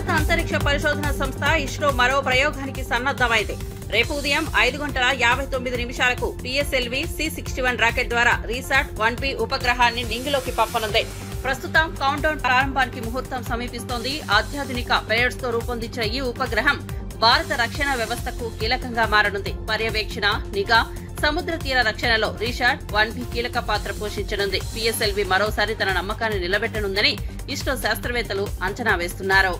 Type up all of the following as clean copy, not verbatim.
భారత అంతరిక్ష పరిశోధన సంస్థ ఇస్రో మరో ప్రయోగానికి సన్నద్దమైంది. రేపు ఉదయం 5:59 పిఎస్ఎల్వి C61 రాకెట్ ద్వారా రీసాట్ 1B ఉపగ్రహాన్ని నింగిలోకి పంపనుంది. ప్రస్తుతం కౌంట్ డౌన్ ప్రారంభానికి ముహూర్తం సమీపిస్తోంది. అత్యాధునిక పేయర్స్ తో రూపొందించిన ఈ ఉపగ్రహం భారత రక్షణ వ్యవస్థకు కీలకంగా మారనుంది. పర్యవేక్షణ, నిఘా, సముద్ర తీర రక్షణలో రీసాట్ 1B కీలక పాత్ర పోషించనుంది. పిఎస్ఎల్వి మరోసారి తన నమ్మకాన్ని నిలబెట్టనుందని ఇస్రో శాస్త్రవేత్తలు అంచనా వేస్తున్నారు.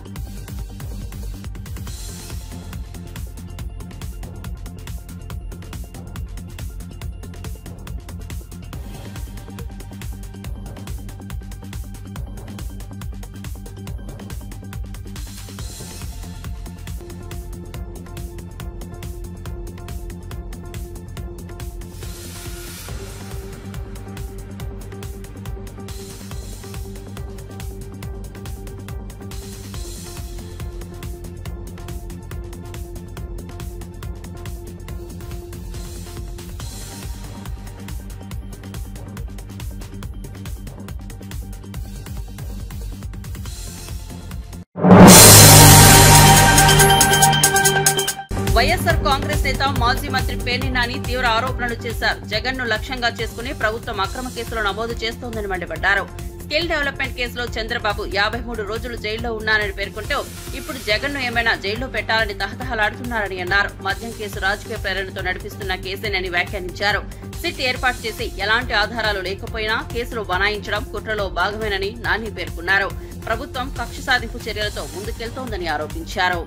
వైఎస్ఆర్ కాంగ్రెస్ నేత మాజీ మంత్రి పేర్ని నాని తీవ్ర ఆరోపణలు చేశారు. జగన్ ను లక్ష్యంగా చేసుకుని ప్రభుత్వం అక్రమ కేసులు నమోదు చేస్తోందని మండిపడ్డారు. స్కిల్ డెవలప్మెంట్ కేసులో చంద్రబాబు 53 రోజులు జైల్లో ఉన్నారని పేర్కొంటూ ఇప్పుడు జగన్ ను ఏమైనా జైల్లో పెట్టాలని తహతహలాడుతున్నారని అన్నారు. మద్యం కేసు రాజకీయ ప్రేరణతో నడిపిస్తున్న కేసేనని వ్యాఖ్యానించారు. సిట్ ఏర్పాటు చేసి ఎలాంటి ఆధారాలు లేకపోయినా కేసులు బనాయించడం కుట్రలో భాగమేనని నాని పేర్కొన్నారు. ప్రభుత్వం కక్ష సాధింపు చర్యలతో ముందుకెళ్తోందని ఆరోపించారు.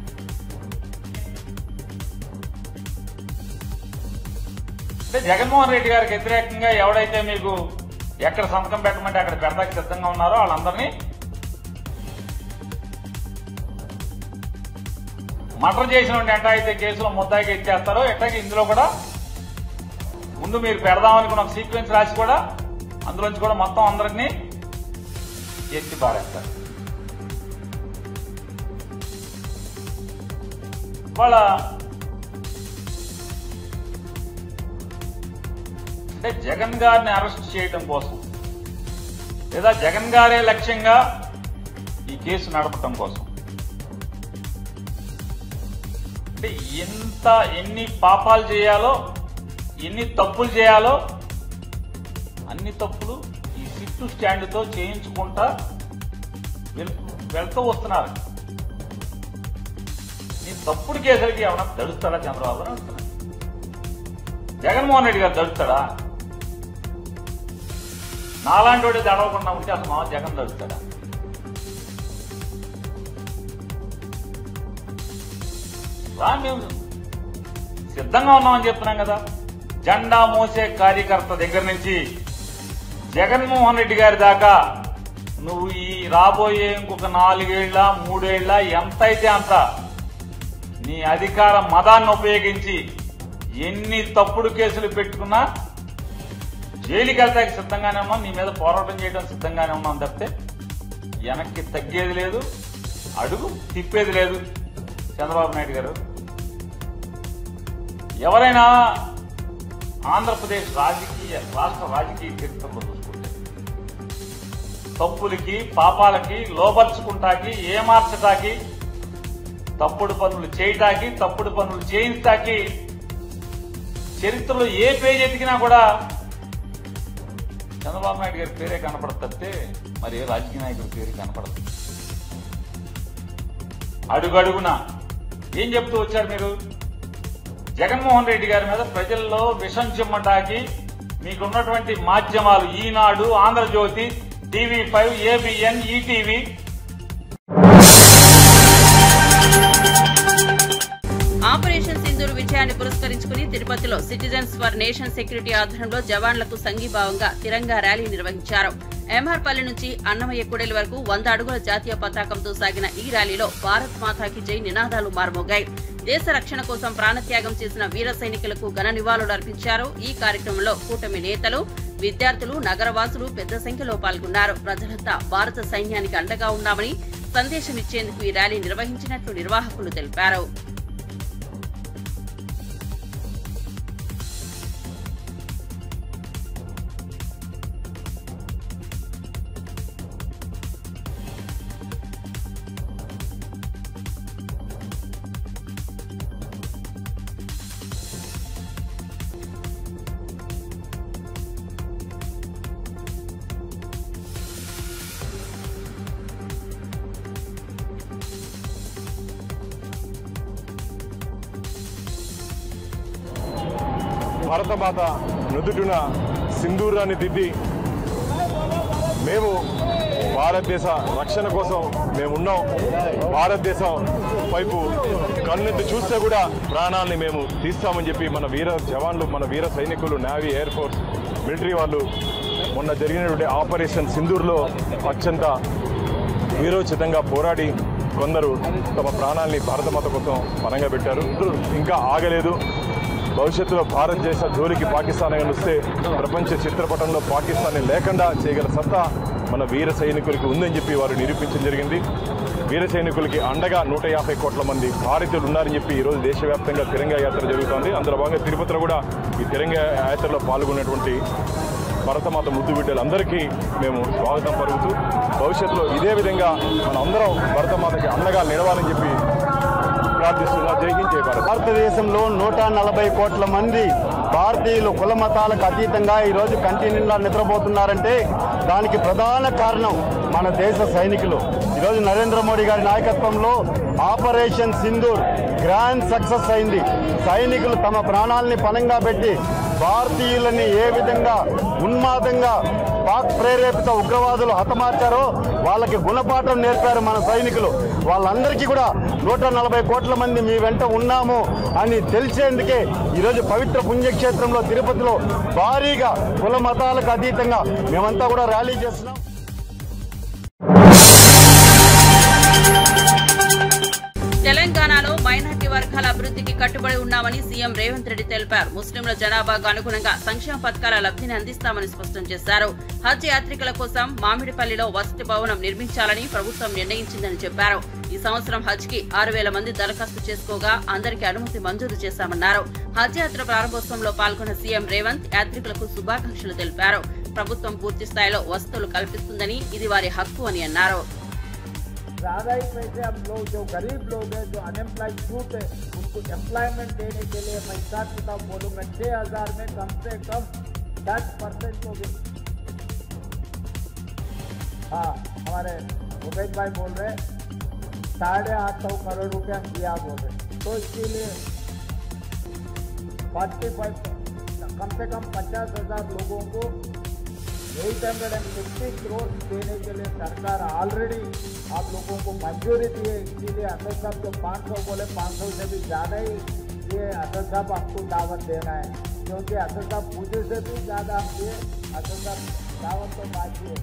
జగన్మోహన్ రెడ్డి గారికి వ్యతిరేకంగా ఎవడైతే మీకు ఎక్కడ సంతకం పెట్టమంటే అక్కడ పెడతాకి సిద్ధంగా ఉన్నారో వాళ్ళందరినీ మర్డర్ చేసిన ఎట్లా అయితే కేసులో ముద్దాయిగా ఇచ్చేస్తారో ఎట్లాగే ఇందులో కూడా ముందు మీరు పెడదామనుకున్న ఒక సీక్వెన్స్ రాసి కూడా అందులోంచి కూడా మొత్తం అందరినీ ఎత్తి పారేస్తారు. వాళ్ళ అంటే జగన్ గారిని అరెస్ట్ చేయడం కోసం లేదా జగన్ గారే లక్ష్యంగా ఈ కేసు నడపటం కోసం అంటే ఎన్ని పాపాలు చేయాలో ఎన్ని తప్పులు చేయాలో అన్ని తప్పులు ఈ సిట్టు స్టాండ్తో చేయించుకుంటా వెళ్తూ వస్తున్నారు. నీ తప్పుడు కేసులకి ఏమన్నా దడుస్తాడా చంద్రబాబు అని అంటున్నారు. జగన్మోహన్ రెడ్డి గారు దడుస్తాడా? నాలాంటి వాడి దడవకుండా ఉంటే అసలు మా జగన్ దడుస్తాడా? మేము సిద్ధంగా ఉన్నామని చెప్తున్నాం కదా. జెండా మోసే కార్యకర్త దగ్గర నుంచి జగన్మోహన్ రెడ్డి గారి దాకా నువ్వు ఈ రాబోయే ఇంకొక 4 ఏళ్ల 3 ఏళ్ల ఎంతైతే అంత నీ అధికార మదాన్ని ఉపయోగించి ఎన్ని తప్పుడు కేసులు పెట్టుకున్నా జైలుకి వెళ్తాకి సిద్ధంగానే ఉన్నాం. నీ మీద పోరాటం చేయడం సిద్ధంగానే ఉన్నాం తప్పితే వెనక్కి తగ్గేది లేదు, అడుగు తిప్పేది లేదు. చంద్రబాబు నాయుడు గారు ఎవరైనా ఆంధ్రప్రదేశ్ రాష్ట్ర రాజకీయ చరిత్రలో చూసుకుంటే తప్పులకి పాపాలకి లోబర్చుకుంటాకి ఏమార్చటాకి తప్పుడు పనులు చేయటాకి తప్పుడు పనులు చేయించటాకి చరిత్రలో ఏ పేజ్ ఎతికినా కూడా చంద్రబాబు నాయుడు గారి పేరే కనపడతే మరి ఏ రాజకీయ నాయకుడి పేరు కనపడదు. అడుగడుగున ఏం చెప్తూ వచ్చారు మీరు? జగన్మోహన్ రెడ్డి గారి మీద ప్రజల్లో విషం చిమ్మటాకి మీకున్నటువంటి మాధ్యమాలు Eenadu, Andhrajyothi, TV5, ABN, ETV operation Sindoor విజయాన్ని పురస్కరించుకుని తిరుపతిలో సిటిజన్స్ ఫర్ నేషన్ సెక్యూరిటీ ఆధ్వర్యంలో జవాన్లకు సంఘీభావంగా తిరంగా ర్యాలీ నిర్వహించారు. ఎంఆర్పల్లి నుంచి అన్నమయ్య కూడలి వరకు 100 అడుగుల జాతీయ పతాకంతో సాగిన ఈ ర్యాలీలో భారత్ మాతాకి జై నినాదాలు మార్మోగాయి. దేశ రక్షణ కోసం ప్రాణత్యాగం చేసిన వీర సైనికులకు ఘన నివాళులు అర్పించారు. ఈ కార్యక్రమంలో కూటమి నేతలు, విద్యార్థులు, నగరవాసులు పెద్ద సంఖ్యలో పాల్గొన్నారు. ప్రజలంతా భారత సైన్యానికి అండగా ఉన్నామని సందేశమిచ్చేందుకు ఈ ర్యాలీ నిర్వహించినట్లు నిర్వాహకులు తెలిపారు. భరతమాత నుదుటిన సింధూరాన్ని దిద్ది మేము భారతదేశ రక్షణ కోసం మేమున్నాం, భారతదేశం వైపు కన్నెత్తి చూస్తే కూడా ప్రాణాలని మేము తీస్తామని చెప్పి మన వీర జవాన్లు, మన వీర సైనికులు, నేవీ, ఎయిర్ ఫోర్స్, మిలిటరీ వాళ్ళు మొన్న జరిగినటువంటి ఆపరేషన్ సింధూర్లో అత్యంత వీరోచితంగా పోరాడి కొందరు తమ ప్రాణాలని భారతమాత కోసం పణంగా పెట్టారు. ఇంకా ఆగలేదు. భవిష్యత్తులో భారతదేశ జోలికి పాకిస్తాన్ వస్తే ప్రపంచ చిత్రపటంలో పాకిస్తాన్ని లేకుండా చేయగల సత్తా మన వీర సైనికులకి ఉందని చెప్పి వారు నిరూపించడం జరిగింది. వీర సైనికులకి అండగా 150 కోట్ల మంది భారతీయులు ఉన్నారని చెప్పి ఈరోజు దేశవ్యాప్తంగా తిరంగా యాత్ర జరుగుతోంది. అందులో భాగంగా తిరుపతిలో కూడా ఈ తిరంగా యాత్రలో పాల్గొన్నటువంటి భరతమాత ముద్దు బిడ్డలందరికీ మేము స్వాగతం పలుకుతూ భవిష్యత్తులో ఇదే విధంగా మన అందరం భరతమాతకి అండగా నిలవాలని చెప్పి ప్రార్థిస్తున్నా. జై హింద్, జై భారత్. భారతదేశంలో 140 కోట్ల మంది భారతీయులు కుల మతాలకు అతీతంగా ఈరోజు కంటి నిండా నిద్రపోతున్నారంటే దానికి ప్రధాన కారణం మన దేశ సైనికులు. ఈరోజు నరేంద్ర మోడీ గారి నాయకత్వంలో ఆపరేషన్ సింధూర్ గ్రాండ్ సక్సెస్ అయింది. సైనికులు తమ ప్రాణాలని పణంగా పెట్టి భారతీయులని ఏ విధంగా ఉన్మాదంగా పాక్ ప్రేరేపిత ఉగ్రవాదులు హతమార్చారో వాళ్ళకి గుణపాఠం నేర్పారు మన సైనికులు. వాళ్ళందరికీ కూడా 140 కోట్ల మంది మీ వెంట ఉన్నాము అని తెలిసేందుకే ఈరోజు పవిత్ర పుణ్యక్షేత్రంలో తిరుపతిలో భారీగా కుల మతాలకు అతీతంగా మేమంతా కూడా ర్యాలీ చేస్తున్నాం. తెలంగాణలో మైనార్టీ వర్గాల అభివృద్ధికి కట్టుబడి ఉన్నామని సీఎం రేవంత్ రెడ్డి తెలిపారు. ముస్లింల జనాభాకు అనుగుణంగా సంక్షేమ పథకాల లబ్ధిని అందిస్తామని స్పష్టం చేశారు. హజ్ యాత్రికుల కోసం మామిడిపల్లిలో వసతి భవనం నిర్మించాలని ప్రభుత్వం నిర్ణయించిందని చెప్పారు. ఈ సంవత్సరం హజ్ కి 6,000 మంది దరఖాస్తు చేసుకోగా అందరికీ అనుమతి మంజూరు చేశామన్నారు. హజ్ యాత్ర ప్రారంభోత్సవంలో పాల్గొన్న సీఎం రేవంత్ యాత్రికులకు శుభాకాంక్షలు తెలిపారు. ప్రభుత్వం పూర్తి స్థాయిలో వసతులు కల్పిస్తుందని, ఇది వారి హక్కు అని అన్నారు. ज़्यादा ही पैसे हम लोग जो गरीब लोग हैं, जो अनएम्प्लॉयड यूथ है, उनको एम्प्लॉयमेंट देने के लिए मैं हिसाब किताब बोलूँगा 6,000 में कम से कम 10% को भी। हाँ, हमारे उबैद भाई बोल रहे 850 करोड़ रुपया दिया बोल रहे, तो इसीलिए 45 कम से कम 50,000 लोगों को 850 करोड़ देने के लिए सरकार ऑलरेडी आप लोगों को मंजूरी दी है। इसीलिए असद साहब जो 500 बोले 500 से भी ज़्यादा ही ये असद साहब आपको दावत देना है, क्योंकि असद साहब पूछे से भी ज़्यादा हम दिए। असद साहब दावत तो बाकी है।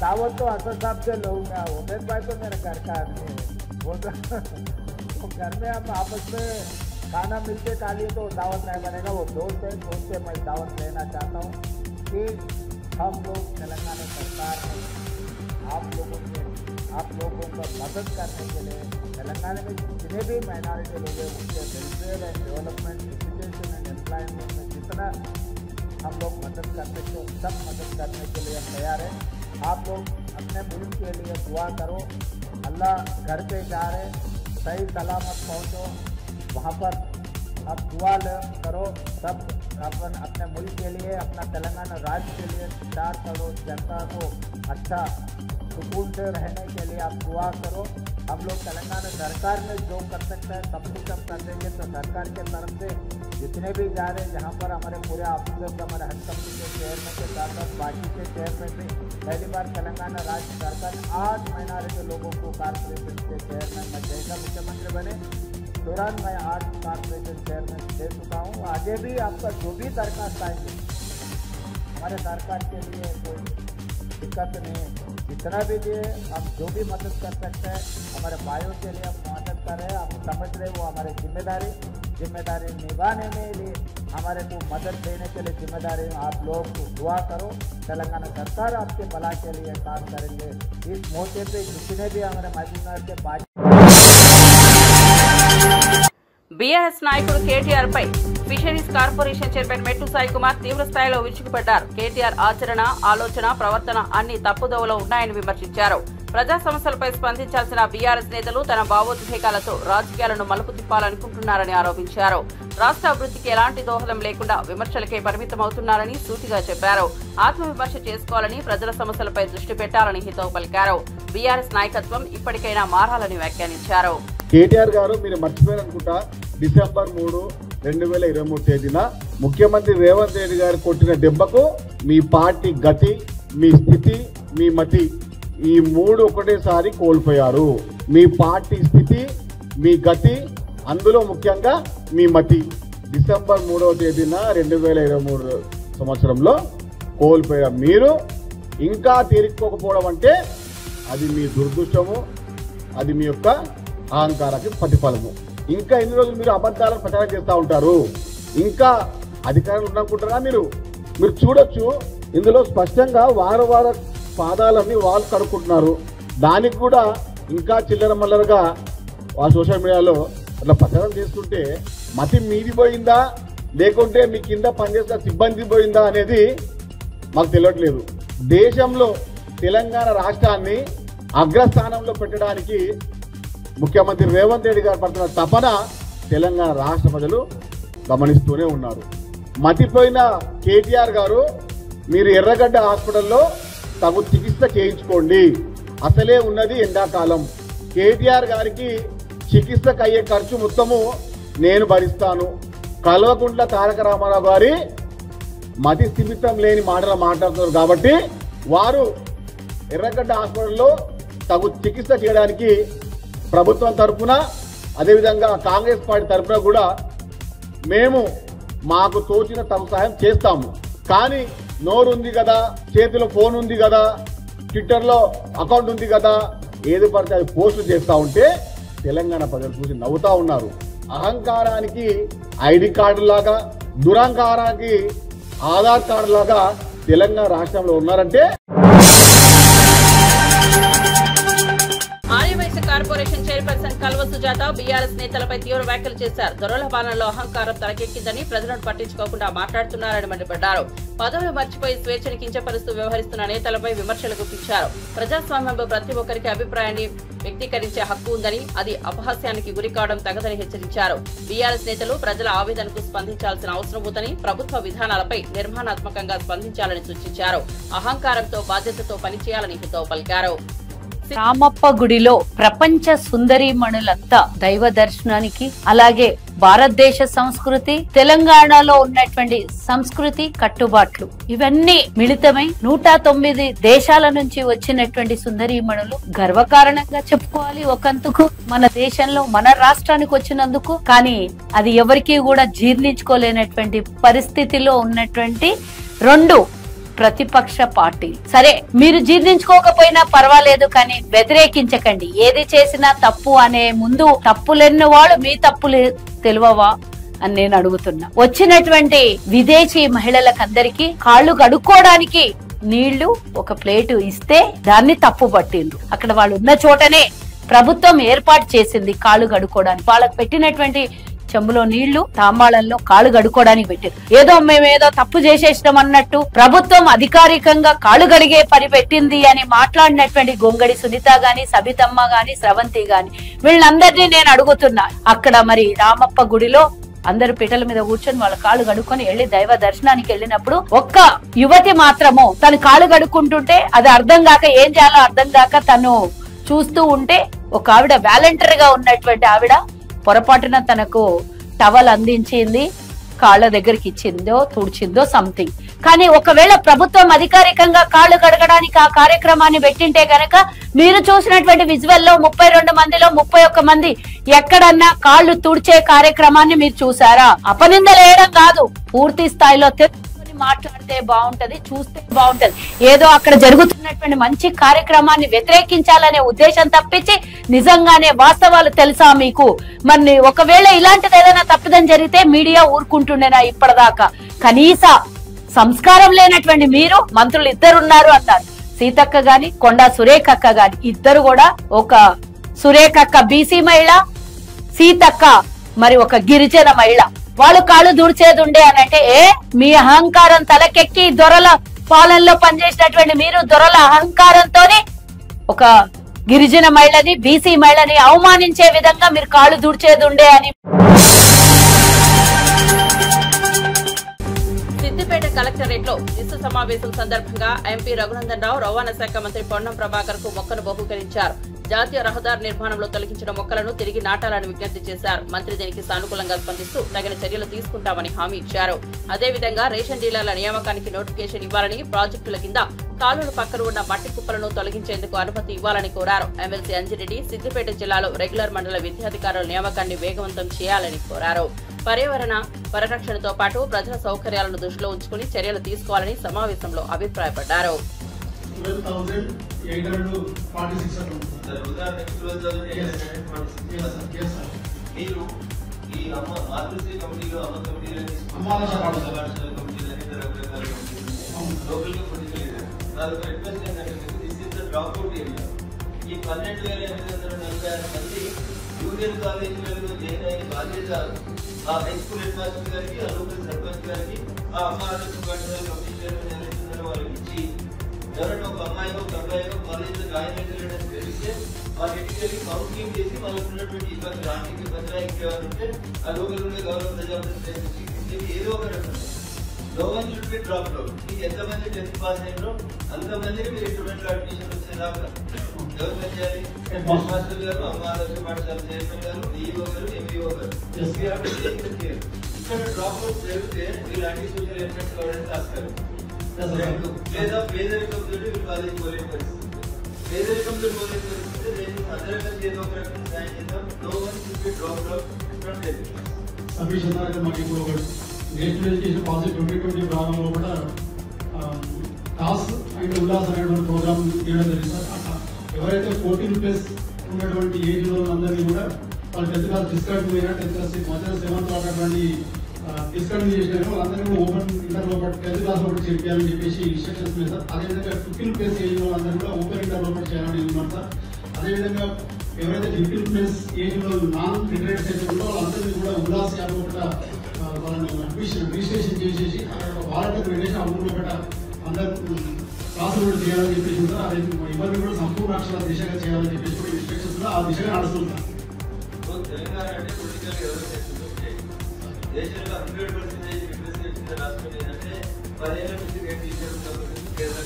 दावत तो असद साहब से लूँगा। उबैद भाई तो मेरे घर का आदमी है, वो तो घर में हम आपस में खाना मिलके खा लिए तो दावत नहीं बनेगा। वो दोस्त है, दोस्त से मैं दावत लेना चाहता हूँ कि हम लोग तेलंगाना सरकार में आप लोगों को मदद करने के लिए तेलंगाना में जितने भी माइनॉरिटी लोग हैं उनके welfare and development, education and employment में जितना हम लोग मदद कर सकते हो सब मदद करने के लिए हम तैयार हैं। आप लोग अपने मुल्क के लिए दुआ करो। अल्लाह घर पे जा रहे सही सलामत पहुँचो, वहाँ पर आप दुआ करो। सब अपन अपने मुल्क के लिए, अपना तेलंगाना राज्य के लिए 4 करोड़ जनता को अच्छा सुकून से रहने के लिए आप दुआ करो। हम लोग तेलंगाना सरकार में जो कर सकते हैं सब कुछ हम कर देंगे। तो सरकार के तरफ से जितने भी जा रहे हैं, जहाँ पर हमारे पूरे ऑफिसर्स, हमारे हज कमेटी के चेयरमैन के साथ साथ बाकी के चेयरमैन भी पहली बार तेलंगाना राज्य सरकार 8 माइनॉरिटी लोगों को कॉर्पोरेशन के चेयरमैन में जैसा मुख्यमंत्री बने तुरंत मैं 8 कॉर्पोरेशन चेयरमैन दे चुका हूँ। आगे भी आपका जो भी दरखास्त आएंगे हमारे सरकार के लिए कोई दिक्कत नहीं है। जितना भी दिए हम जो भी मदद कर सकते हैं हमारे भाइयों के लिए हम मदद कर रहे हैं। हम समझ रहे वो हमारे जिम्मेदारी निभाने में लिए हमारे को मदद देने के लिए जिम्मेदारी। आप लोग दुआ करो, तेलंगाना सरकार आपके भला के लिए काम करेंगे। इस मौके पे जितने भी हमारे मजदूर के बाकी బీఆర్ఎస్ నాయకుడు కేటీఆర్ పై ఫిషరీస్ కార్పొరేషన్ చైర్మన్ మెట్టు సాయి కుమార్ తీవ్ర స్థాయిలో విరుచుకుపడ్డారు. కేటీఆర్ ఆచరణ, ఆలోచన, ప్రవర్తన అన్ని తప్పుదోవలో ఉన్నాయని విమర్శించారు. ప్రజా సమస్యలపై స్పందించాల్సిన బీఆర్ఎస్ నేతలు తన భావోద్వేగాలతో రాజకీయాలను మలుపు తిప్పాలనుకుంటున్నారని ఆరోపించారు. రాష్ట్ర అభివృద్ధికి ఎలాంటి దోహదం లేకుండా విమర్శలకే పరిమితమవుతున్నారని సూటిగా చెప్పారు. ఆత్మవిమర్శ చేసుకోవాలని, ప్రజల సమస్యలపై దృష్టి పెట్టాలని హితవు పలికారు. బీఆర్ఎస్ నాయకత్వం ఇప్పటికైనా మారాలని వ్యాఖ్యానించారు. కేటీఆర్ గారు మీరు మర్చిపోయారనుకుంటా, డిసెంబర్ 3, 2023 తేదీన ముఖ్యమంత్రి రేవంత్ రెడ్డి గారు కొట్టిన దెబ్బకు మీ పార్టీ గతి, మీ స్థితి, మీ మతి ఈ 3 ఒకటేసారి కోల్పోయారు. మీ పార్టీ స్థితి, మీ గతి, అందులో ముఖ్యంగా మీ మతి డిసెంబర్ 3వ తేదీన 2023 సంవత్సరంలో కోల్పోయారు. మీరు ఇంకా తీరుకోకపోవడం అంటే అది మీ దురదృష్టము, అది మీ యొక్క అహంకారానికి ప్రతిఫలము. ఇంకా ఎన్ని రోజులు మీరు అబద్ధాలను ప్రచారం చేస్తూ ఉంటారు? ఇంకా అధికారులు ఉన్నానుకుంటారా? మీరు చూడొచ్చు, ఇందులో స్పష్టంగా వార పాదాలన్నీ వాళ్ళు కడుక్కుంటున్నారు. దానికి కూడా ఇంకా చిల్లర మల్లరగా ఆ సోషల్ మీడియాలో అట్లా ప్రచారం చేస్తుంటే మతి మీది పోయిందా లేకుంటే మీ కింద పనిచేసిన సిబ్బంది పోయిందా అనేది మాకు తెలియట్లేదు. దేశంలో తెలంగాణ రాష్ట్రాన్ని అగ్రస్థానంలో పెట్టడానికి ముఖ్యమంత్రి రేవంత్ రెడ్డి గారు పడుతున్న తపన తెలంగాణ రాష్ట్ర ప్రజలు గమనిస్తూనే ఉన్నారు. మతిపోయిన కేటీఆర్ గారు, మీరు ఎర్రగడ్డ హాస్పిటల్లో తగు చికిత్స చేయించుకోండి. అసలే ఉన్నది ఎండాకాలం. కేటీఆర్ గారికి చికిత్సకు అయ్యే ఖర్చు మొత్తము నేను భరిస్తాను. కల్వకుంట్ల తారక రామారావు గారి మతి స్థిమితం లేని మాటలు మాట్లాడుతున్నారు కాబట్టి వారు ఎర్రగడ్డ హాస్పిటల్లో తగు చికిత్స చేయడానికి ప్రభుత్వం తరఫున, అదేవిధంగా కాంగ్రెస్ పార్టీ తరఫున కూడా మేము మాకు తోచిన తగు సాయం చేస్తాము. కానీ నోరు ఉంది కదా, చేతిలో ఫోన్ ఉంది కదా, ట్విట్టర్లో అకౌంట్ ఉంది కదా, ఏది పడితే అది పోస్టులు చేస్తూ ఉంటే తెలంగాణ ప్రజలు చూసి నవ్వుతా ఉన్నారు. అహంకారానికి ఐడి కార్డు లాగా, దురహంకారానికి ఆధార్ కార్డు లాగా తెలంగాణ రాష్ట్రంలో ఉన్నారంటే. Aryavysya corporation chairperson Kalva Sujatha BRS నేతలపై తీవ్ర వ్యాఖ్యలు చేశారు. దొరల పాలనలో అహంకారం తలకెక్కిందని, ప్రజలను పట్టించుకోకుండా మాట్లాడుతున్నారని మండిపడ్డారు. పదవులు మర్చిపోయి స్వేచ్ఛను కించపరుస్తూ వ్యవహరిస్తున్న నేతలపై విమర్శలు గుప్పించారు. ప్రజాస్వామ్యంలో ప్రతి ఒక్కరికి అభిప్రాయాన్ని వ్యక్తీకరించే హక్కు ఉందని, అది అపహాస్యానికి గురి కావడం తగదని హెచ్చరించారు. బీఆర్ఎస్ నేతలు ప్రజల ఆవేదనకు స్పందించాల్సిన అవసరం ఉందని, ప్రభుత్వ విధానాలపై నిర్మాణాత్మకంగా స్పందించాలని సూచించారు. అహంకారంతో బాధ్యతతో పనిచేయాలని హితవు పలికారు. రామప్ప గుడిలో ప్రపంచ సుందరీమణులంతా దైవ దర్శనానికి, అలాగే భారతదేశ సంస్కృతి, తెలంగాణలో ఉన్నటువంటి సంస్కృతి కట్టుబాట్లు ఇవన్నీ మిళితమై 109 దేశాల నుంచి వచ్చినటువంటి సుందరీమణులు గర్వకారణంగా చెప్పుకోవాలి. ఒకందుకు మన దేశంలో, మన రాష్ట్రానికి వచ్చినందుకు. కానీ అది ఎవరికీ కూడా జీర్ణించుకోలేనటువంటి పరిస్థితిలో ఉన్నటువంటి 2 ప్రతిపక్ష పార్టీ. సరే, మీరు జీర్ణించుకోకపోయినా పర్వాలేదు, కానీ వ్యతిరేకించకండి. ఏది చేసినా తప్పు అనే ముందు తప్పులెన్న వాళ్ళు మీ తప్పులు తెలియవా అని నేను అడుగుతున్నా. వచ్చినటువంటి విదేశీ మహిళలకందరికీ కాళ్ళు కడుక్కోవడానికి నీళ్లు ఒక ప్లేటు ఇస్తే దాన్ని తప్పు పట్టిండ్రు. అక్కడ వాళ్ళు ఉన్న చోటనే ప్రభుత్వం ఏర్పాటు చేసింది కాళ్ళు కడుక్కోవడానికి. వాళ్ళకి పెట్టినటువంటి చెంబులో నీళ్లు తాంబాళంలో కాళ్ళు కడుక్కోవడానికి పెట్టారు. ఏదో మేమేదో తప్పు చేసేసినాం అన్నట్టు ప్రభుత్వం అధికారికంగా కాళ్ళు కడిగే పని పెట్టింది అని మాట్లాడినటువంటి గొంగడి సునీత గాని, సబితమ్మ గాని, స్రవంతి గాని, వీళ్ళందరినీ నేను అడుగుతున్నా. అక్కడ మరి రామప్ప గుడిలో అందరు పీటల మీద కూర్చొని వాళ్ళ కాళ్ళు కడుక్కొని వెళ్లి దైవ దర్శనానికి వెళ్ళినప్పుడు ఒక్క యువతి మాత్రము తను కాళ్ళు కడుక్కుంటుంటే అది అర్థం కాక, ఏం చేయాలో అర్థం కాక తను చూస్తూ ఉంటే ఒక ఆవిడ వాలంటీర్ గా ఉన్నటువంటి ఆవిడ పొరపాటున తనకు టవల్ అందించింది, కాళ్ళ దగ్గరికి ఇచ్చిందో తుడిచిందో సంథింగ్. కానీ ఒకవేళ ప్రభుత్వం అధికారికంగా కాళ్ళు కడగడానికి ఆ కార్యక్రమాన్ని పెట్టింటే గనక మీరు చూసినటువంటి విజువల్ లో 32 మందిలో 31 మంది ఎక్కడన్నా కాళ్ళు తుడిచే కార్యక్రమాన్ని మీరు చూసారా? అపనిందలు వేయడం కాదు, పూర్తి స్థాయిలో మాట్లాడితే బాగుంటది, చూస్తే బాగుంటది. ఏదో అక్కడ జరుగుతున్నటువంటి మంచి కార్యక్రమాన్ని వ్యతిరేకించాలనే ఉద్దేశం తప్పించి నిజంగానే వాస్తవాలు తెలుసా మీకు? మరి ఒకవేళ ఇలాంటిది ఏదైనా తప్పిదం జరిగితే మీడియా ఊరుకుంటుండేనా ఇప్పటిదాకా? కనీస సంస్కారం లేనటువంటి మీరు మంత్రులు 2 ఉన్నారు అన్నారు. సీతక్క గాని, కొండా సురేఖక్క గాని, ఇద్దరు కూడా, ఒక సురేఖక్క బీసీ మహిళ, సీతక్క మరి ఒక గిరిజన మహిళ. వాళ్ళు కాళ్ళు దుడిచేది ఉండే అని అంటే, మీ అహంకారం తలకెక్కి దొరల పాలనలో పనిచేసినటువంటి మీరు దొరల అహంకారంతోనే ఒక గిరిజన మహిళని, బీసీ మహిళని అవమానించే విధంగా మీరు కాళ్ళు దుడిచేది ఉండే అని సిద్దిపేట కలెక్టరేట్ లో శిశు సమావేశం సందర్భంగా ఎంపీ రఘునందన్ రావు రవాణా శాఖ మంత్రి పొన్నం ప్రభాకర్ కు మొక్కను బహూకరించారు. జాతీయ రహదారి నిర్మాణంలో తొలగించిన మొక్కలను తిరిగి నాటాలని విజ్ఞప్తి చేశారు. మంత్రి దీనికి సానుకూలంగా స్పందిస్తూ తగిన చర్యలు తీసుకుంటామని హామీ ఇచ్చారు. అదేవిధంగా రేషన్ డీలర్ల నియామకానికి నోటిఫికేషన్ ఇవ్వాలని, ప్రాజెక్టుల కింద కాలువల పక్కన ఉన్న మట్టి కుప్పలను తొలగించేందుకు అనుమతి ఇవ్వాలని కోరారు. ఎమ్మెల్సీ అంజిరెడ్డి సిద్దిపేట జిల్లాలో రెగ్యులర్ మండల విద్యాధికారుల నియామకాన్ని వేగవంతం చేయాలని కోరారు. పర్యావరణ పరిరక్షణతో పాటు ప్రజల సౌకర్యాలను దృష్టిలో ఉంచుకుని చర్యలు తీసుకోవాలని సమావేశంలో అభిప్రాయపడ్డారు. ఈ 12,846 మంది యూనియన్ కాలేజీలలో జాయిన్ అయిన బాధ్యత ఆ హై స్కూల్ హెడ్ మాస్టర్ గారికి, ఆ లోకల్ సర్పంచ్ గారికి, ఆ అమ్మాయిల కమిషనర్ వాళ్ళకి ఇచ్చి ఎవరైనా ఒక అమ్మాయి ఒక అబ్బాయి కాలేజీలో జాయిన్ అయితే తెలిస్తే వాళ్ళకి వెళ్ళి కౌన్సిలింగ్ చేసి వాళ్ళకు ఉన్నటువంటి ఇబ్బంది ఆర్థిక ఇబ్బంది ఇంకేమంటే ఆ లోకల్ ఉండే గౌరవ ప్రజాప్రతినిధి ఏదో ఒక రకంగా low one should be drop out. మీకు ఎంతమంది 10th పాస్ అయినారో అంతమందిని మీరు ఇంటర్మీడియట్ అడ్మిషన్ వచ్చేదాకా ఎవరు చేయాలి? మాస్టర్ గారు, అమ్మాయిల పాఠశాల చైర్మన్ గారు, డిఈఓ గారు, ఎంఈఓ గారు. ఇక్కడ డ్రాప్ అవుట్ జరిగితే మీరు యాంటీ సోషల్ ఎలిమెంట్స్ కావడానికి రాస్తారు. లేదా పేదరికంతో మీరు కాలేజీ పోలే పరిస్థితి, పేదరికంతో పోలే పరిస్థితి నేను అందరికీ ఏదో ఒక రకంగా సాయం చేద్దాం. Low one should be drop out from national education policy 2020 ప్రారంభంలో కూడా టాస్ అండ్ ఉల్లాస్ అనేటువంటి ప్రోగ్రామ్ చేయడం జరిగింది సార్. అట్లా ఎవరైతే 14+ ఉన్నటువంటి ఏజ్ లో అందరినీ కూడా వాళ్ళు 10th క్లాస్ డిస్కంటిన్యూ అయినా 10th క్లాస్ మధ్య 7th అన్నటువంటి డిస్కంటిన్యూ చేసినా వాళ్ళందరినీ ఓపెన్ ఇంటర్ లో 10th క్లాస్ లో చేయాలని చెప్పేసి ఇన్స్ట్రక్షన్స్ లేదు సార్. అదేవిధంగా 15+ ఏజ్ లో అందరూ కూడా ఓపెన్ ఇంటర్ లో చేయాలని ఉన్నారు సార్. అదేవిధంగా ఎవరైతే 15+ ఏజ్ లో నాన్ రిటైర్డ్ అయితే ఉందో వాళ్ళందరినీ కూడా ఉల్లాస్ యాప్ కూడా వాళ్ళని రిజిస్ట్రేషన్ చేసేసి వాలంటీర్ పెట్టేసి ఆ ఊళ్ళో కూడా అందరూ క్లాసులు కూడా చేయాలని చెప్పేసి ఉంటారు. అదే ఇవన్నీ కూడా సంపూర్ణ అక్షరాల దిశగా చేయాలని చెప్పేసి కూడా ఇన్స్ట్రక్షన్స్ ఆ దిశగా నడుస్తుంటారు. తెలంగాణ అంటే పొలిటికల్ దేశంలో 100% వికసిత రాష్ట్రం ఏంటంటే 10 ఏళ్ల నుంచి నేను టీచర్ కేరళ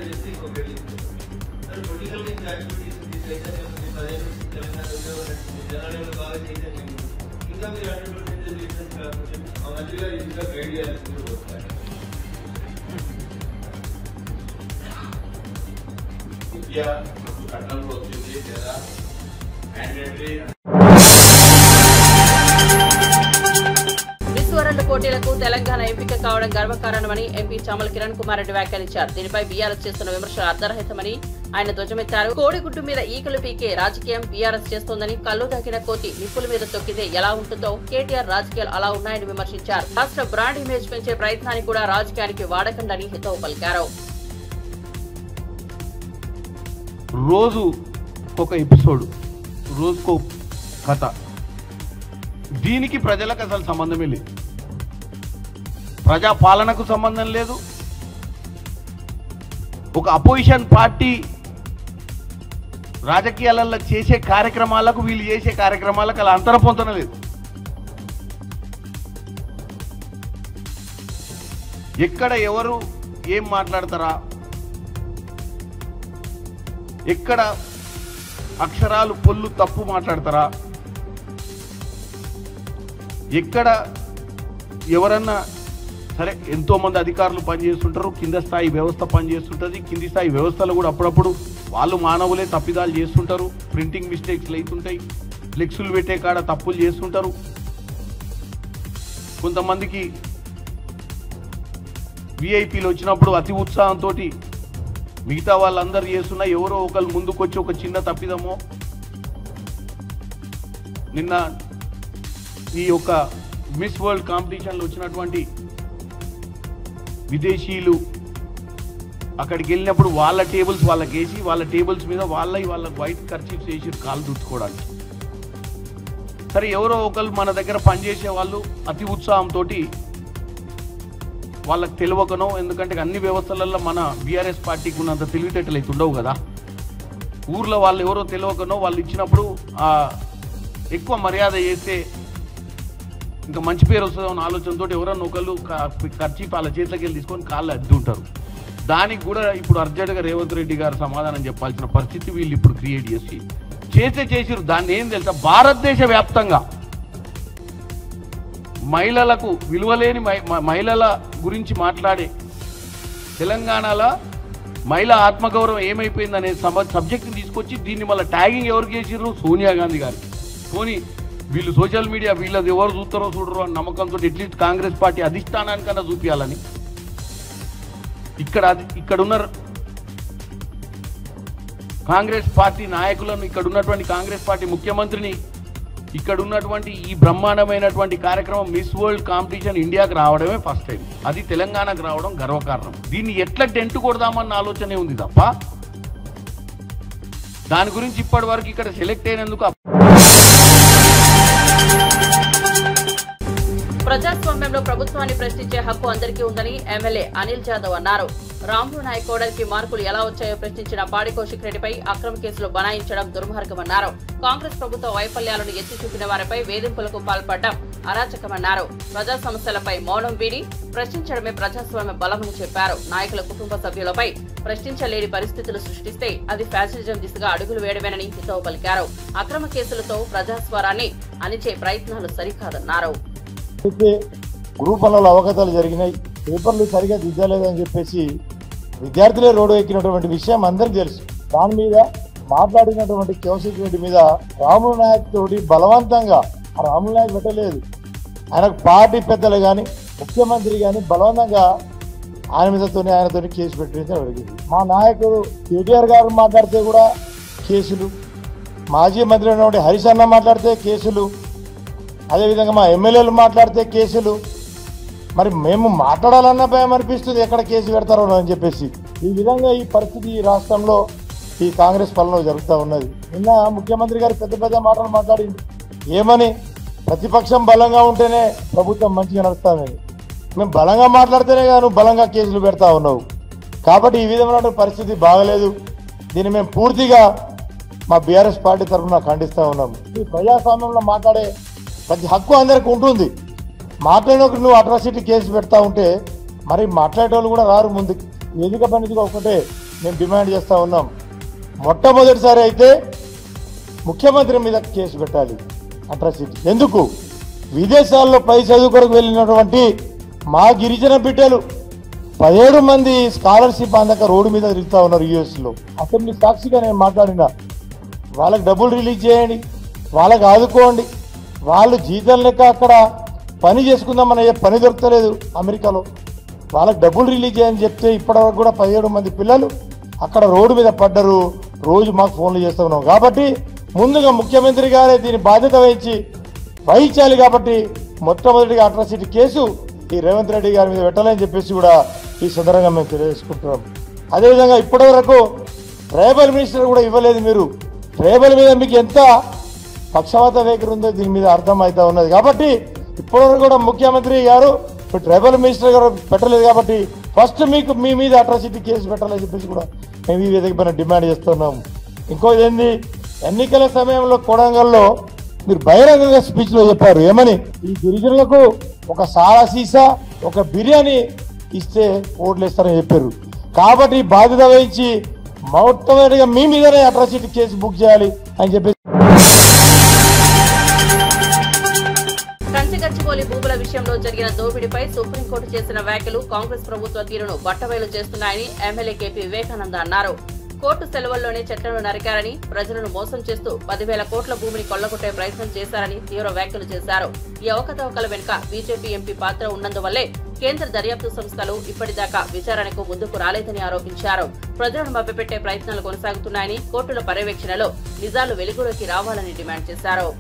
చేసి ఇంకొక పొలిటికల్ యాక్టివిటీస్ తీసుకెళ్తే 10 ఏళ్ళ నుంచి తెలంగాణ జనాలు బాగా చేసే ఇంకా మీరు 100% డిఫరెన్స్ కాకపోతే మా మంత్రి గారు ఇంకా గైడ్ చేయాల్సింది వస్తారు. విద్య కట్టడంలో వచ్చింది లేదా మ్యాండేటరీ విశ్వరణ పోటీలకు తెలంగాణ ఎంపిక కావడం గర్వకారణమని ఎంపీ చామల కిరణ్ కుమార్ రెడ్డి వ్యాఖ్యానించారు. దీనిపై బీఆర్ఎస్ చేస్తున్న విమర్శలు అర్ధరహితమని ఆయన ధ్వజమెత్తారు. కోడిగుడ్డు మీద ఈకలు పీకే రాజకీయం బీఆర్ఎస్ చేస్తోందని, కళ్ళు తగ్గిన కోతి నిప్పుల మీద తొక్కితే ఎలా ఉంటుందో కేటీఆర్ రాజకీయాలు అలా ఉన్నాయని విమర్శించారు. రాష్ట్ర బ్రాండ్ ఇమేజ్ పెంచే ప్రయత్నాన్ని కూడా రాజకీయానికి వాడకండని హితవు పలికారు. రోజు ఒక ఎపిసోడ్, రోజుకో కథ, దీనికి ప్రజలకు అసలు సంబంధమే లేదు. ప్రజా పాలనకు సంబంధం లేదు. ఒక అపోజిషన్ పార్టీ రాజకీయాలలో చేసే కార్యక్రమాలకు వీళ్ళు చేసే కార్యక్రమాలకు అలా అంతరం పొందలేదు. ఎక్కడ ఎవరు ఏం మాట్లాడతారా, ఎక్కడ అక్షరాలు పొల్లు తప్పు మాట్లాడతారా, ఎక్కడ ఎవరన్నా సరే ఎంతో మంది అధికారులు పనిచేస్తుంటారు, కింద స్థాయి వ్యవస్థ పనిచేస్తుంటుంది. కింది స్థాయి వ్యవస్థలు కూడా అప్పుడప్పుడు వాళ్ళు మానవులే తప్పిదాలు చేస్తుంటారు, ప్రింటింగ్ మిస్టేక్స్లు అవుతుంటాయి, ఫ్లెక్సులు పెట్టే కాడ తప్పులు చేస్తుంటారు. కొంతమందికి విఐపీలు వచ్చినప్పుడు అతి ఉత్సాహంతో మిగతా వాళ్ళందరూ చేస్తున్నా ఎవరో ఒకరు ముందుకొచ్చి ఒక చిన్న తప్పిదమో, నిన్న ఈ యొక్క మిస్ వరల్డ్ కాంపిటీషన్లో వచ్చినటువంటి విదేశీయులు అక్కడికి వెళ్ళినప్పుడు వాళ్ళ టేబుల్స్ వాళ్ళకి వేసి వాళ్ళ టేబుల్స్ మీద వాళ్ళకి వైట్ కర్చీఫ్స్ వేసి కాలు దుట్టుకోవడానికి. సరే ఎవరో ఒకరు మన దగ్గర పనిచేసే వాళ్ళు అతి ఉత్సాహంతో వాళ్ళకి తెలియకనో, ఎందుకంటే అన్ని వ్యవస్థలలో మన బీఆర్ఎస్ పార్టీకి ఉన్నంత తెలివితేటలు అయితే ఉండవు కదా, ఊర్లో వాళ్ళు ఎవరో తెలియకనో వాళ్ళు ఇచ్చినప్పుడు ఎక్కువ మర్యాద చేస్తే ఇంకా మంచి పేరు వస్తుందో ఆలోచనతో ఎవరన్నా ఒకళ్ళు ఖర్చు వాళ్ళ చేతిలోకి వెళ్ళి తీసుకొని కాళ్ళు అద్దు ఉంటారు. దానికి కూడా ఇప్పుడు అర్జెంటుగా రేవంత్ రెడ్డి గారు సమాధానం చెప్పాల్సిన పరిస్థితి వీళ్ళు ఇప్పుడు క్రియేట్ చేసిరు. దాన్ని ఏం తెలుసా, భారతదేశ వ్యాప్తంగా మహిళలకు విలువలేని మహిళల గురించి మాట్లాడే తెలంగాణలో మహిళా ఆత్మగౌరవం ఏమైపోయిందనే సబ్జెక్ట్ని తీసుకొచ్చి దీన్ని మళ్ళీ ట్యాగింగ్ ఎవరు చేసిర్రు, సోనియా గాంధీ గారు. పోనీ వీళ్ళు సోషల్ మీడియా వీళ్ళది ఎవరు చూస్తారో చూడరో అని నమ్మకంతో అట్లీస్ట్ కాంగ్రెస్ పార్టీ అధిష్టానానికన్నా చూపించాలని ఇక్కడున్న కాంగ్రెస్ పార్టీ నాయకులను, ఇక్కడ ఉన్నటువంటి కాంగ్రెస్ పార్టీ ముఖ్యమంత్రిని, ఇక్కడ ఉన్నటువంటి ఈ బ్రహ్మాండమైనటువంటి కార్యక్రమం మిస్ వరల్డ్ కాంపిటీషన్ ఇండియాకి రావడమే ఫస్ట్ టైం. అది తెలంగాణకు రావడం గర్వకారణం. దీన్ని ఎట్లా డెంట్ కొడదామన్న ఆలోచనే ఉంది తప్ప దాని గురించి ఇప్పటి వరకు ఇక్కడ సెలెక్ట్ అయినందుకు. ప్రజాస్వామ్యంలో ప్రభుత్వాన్ని ప్రశ్నించే హక్కు అందరికీ ఉందని ఎమ్మెల్యే అనిల్ జాదవ్ అన్నారు. రాములు నాయక్ కోడలికి మార్కులు ఎలా వచ్చాయో ప్రశ్నించిన పాడి కౌశిక్ రెడ్డిపై అక్రమ కేసులు బనాయించడం దుర్మార్గమన్నారు. కాంగ్రెస్ ప్రభుత్వ వైఫల్యాలను ఎత్తి చూపిన వారిపై వేధింపులకు పాల్పడడం అరాచకమన్నారు. ప్రజా సమస్యలపై మౌనం వీడి ప్రశ్నించడమే ప్రజాస్వామ్య బలమని చెప్పారు. నాయకుల కుటుంబ సభ్యులపై ప్రశ్నించలేని పరిస్థితులు సృష్టిస్తే అది ఫ్యాసిజం దిశగా అడుగులు వేయడమేనని హితవు పలికారు. అక్రమ కేసులతో ప్రజాస్వరాన్ని అణిచే ప్రయత్నాలు సరికాదన్నారు. గ్రూపులలో అవగతాలు జరిగినాయి, పేపర్లు సరిగా దిద్దలేదని చెప్పేసి విద్యార్థులే రోడ్డు ఎక్కినటువంటి విషయం అందరికీ తెలుసు. దాని మీద మాట్లాడినటువంటి కౌశిక్ రెడ్డి మీద రాములు నాయక్ తోటి బలవంతంగా, రాములు నాయక్ పెట్టలేదు, ఆయనకు పార్టీ పెద్దలు కానీ ముఖ్యమంత్రి కానీ బలవంతంగా ఆయనతో కేసు పెట్టడం జరిగింది. మా నాయకుడు కేటీఆర్ గారు మాట్లాడితే కూడా కేసులు, మాజీ మంత్రి అయినటువంటి హరీష్ అన్న మాట్లాడితే కేసులు, అదేవిధంగా మా ఎమ్మెల్యేలు మాట్లాడితే కేసులు. మరి మేము మాట్లాడాలన్న భయం అనిపిస్తుంది, ఎక్కడ కేసు పెడతారో అని చెప్పేసి. ఈ విధంగా ఈ పరిస్థితి ఈ రాష్ట్రంలో ఈ కాంగ్రెస్ పాలనలో జరుగుతూ ఉన్నది. నిన్న ముఖ్యమంత్రి గారు పెద్ద పెద్ద మాటలు మాట్లాడింది. ఏమని, ప్రతిపక్షం బలంగా ఉంటేనే ప్రభుత్వం మంచిగా నడుస్తుందని. మేము బలంగా మాట్లాడితేనే కానీ నువ్వు బలంగా కేసులు పెడతా ఉన్నావు. కాబట్టి ఈ విధమైన పరిస్థితి బాగలేదు. దీన్ని మేము పూర్తిగా మా బీఆర్ఎస్ పార్టీ తరఫున ఖండిస్తూ ఉన్నాము. ఈ ప్రజాస్వామ్యంలో మాట్లాడే ప్రతి హక్కు అందరికి ఉంటుంది. మాట్లాడేటప్పుడు నువ్వు అట్రాసిటీ కేసు పెడతా ఉంటే మరి మాట్లాడేటోళ్ళు కూడా రారు ముందుకు. వేదిక పనిదిగా ఒకటే మేము డిమాండ్ చేస్తూ ఉన్నాం. మొట్టమొదటిసారి అయితే ముఖ్యమంత్రి మీద కేసు పెట్టాలి అట్రాసిటీ. ఎందుకు? విదేశాల్లో పై చదువు కొరకు వెళ్ళినటువంటి మా గిరిజన బిడ్డలు 17 మంది స్కాలర్షిప్ అందక రోడ్డు మీద తిరుగుతూ ఉన్నారు యూఎస్లో. అసెంబ్లీ సాక్షిగా నేను మాట్లాడినా, వాళ్ళకి డబ్బులు రిలీజ్ చేయండి, వాళ్ళకి ఆదుకోండి. వాళ్ళు జీతం లెక్క అక్కడ పని చేసుకుందామని పని దొరకలేదు అమెరికాలో. వాళ్ళకి డబ్బులు రిలీజ్ చేయని చెప్తే ఇప్పటివరకు కూడా 17 మంది పిల్లలు అక్కడ రోడ్డు మీద పడ్డరు. రోజు మాకు ఫోన్లు చేస్తూ ఉన్నాం. కాబట్టి ముందుగా ముఖ్యమంత్రి గారే దీని బాధ్యత వహించాలి. కాబట్టి మొట్టమొదటిగా అట్రాసిటీ కేసు ఈ రేవంత్ రెడ్డి గారి మీద పెట్టాలని చెప్పేసి కూడా ఈ సందర్భంగా మేము తెలియజేసుకుంటున్నాం. అదేవిధంగా ఇప్పటివరకు ట్రైబల్ మినిస్టర్ కూడా ఇవ్వలేదు. మీరు ట్రైబల్ మీద మీకు ఎంత పక్షపాత వైఖరి ఉందో దీని మీద అర్థమవుతా ఉన్నది. కాబట్టి ఇప్పటివరకు కూడా ముఖ్యమంత్రి గారు ట్రైబల్ మినిస్టర్ గారు పెట్టలేదు. కాబట్టి ఫస్ట్ మీకు మీ మీద అట్రాసిటీ కేసు పెట్టాలని చెప్పేసి కూడా మేము ఈ వేదిక పైన డిమాండ్ చేస్తున్నాము. ఇంకోటి ఏంది, ఎన్నికల సమయంలో కొడంగల్లో మీరు బహిరంగంగా స్పీచ్లో చెప్పారు. ఏమని, ఈ గిరిజనులకు ఒక సారా సీసా ఒక బిర్యానీ ఇస్తే ఓట్లు వేస్తారని చెప్పారు. కాబట్టి బాధ్యత వహించి మొట్టమొదటిగా మీ మీదనే అట్రాసిటీ కేసు బుక్ చేయాలి అని చెప్పేసి. కంచిగచ్చిబౌలి భూముల విషయంలో జరిగిన దోపిడీపై సుప్రీంకోర్టు చేసిన వ్యాఖ్యలు కాంగ్రెస్ ప్రభుత్వ తీరును బట్టబయలు చేస్తున్నాయని ఎమ్మెల్యే కేపీ వివేకానంద అన్నారు. కోర్టు సెలవుల్లోనే చెట్లను నరికారని, ప్రజలను మోసం చేస్తూ 10,000 కోట్ల భూమిని కొల్లగొట్టే ప్రయత్నం చేశారని తీవ్ర వ్యాఖ్యలు చేశారు. ఈ అవకతవకల వెనుక బీజేపీ ఎంపీ పాత్ర ఉన్నందువల్లే కేంద్ర దర్యాప్తు సంస్థలు ఇప్పటిదాకా విచారణకు ముందుకు రాలేదని ఆరోపించారు. ప్రజలను మభ్యపెట్టే ప్రయత్నాలు కొనసాగుతున్నాయని, కోర్టుల పర్యవేక్షణలో నిజాలు వెలుగులోకి రావాలని డిమాండ్ చేశారు.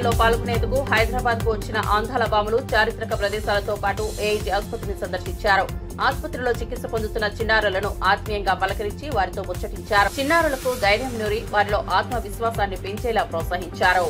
చర్యల్లో పాల్గొనేందుకు హైదరాబాద్ కు వచ్చిన ఆంధ్రాల బాములు చారిత్రక ప్రదేశాలతో పాటు ఏఐజీ ఆసుపత్రిని సందర్శించారు. ఆసుపత్రిలో చికిత్స పొందుతున్న చిన్నారులను ఆత్మీయంగా పలకరించి వారితో ముచ్చటించారు. చిన్నారులకు ధైర్యం నూరి వారిలో ఆత్మవిశ్వాసాన్ని పెంచేలా ప్రోత్సహించారు.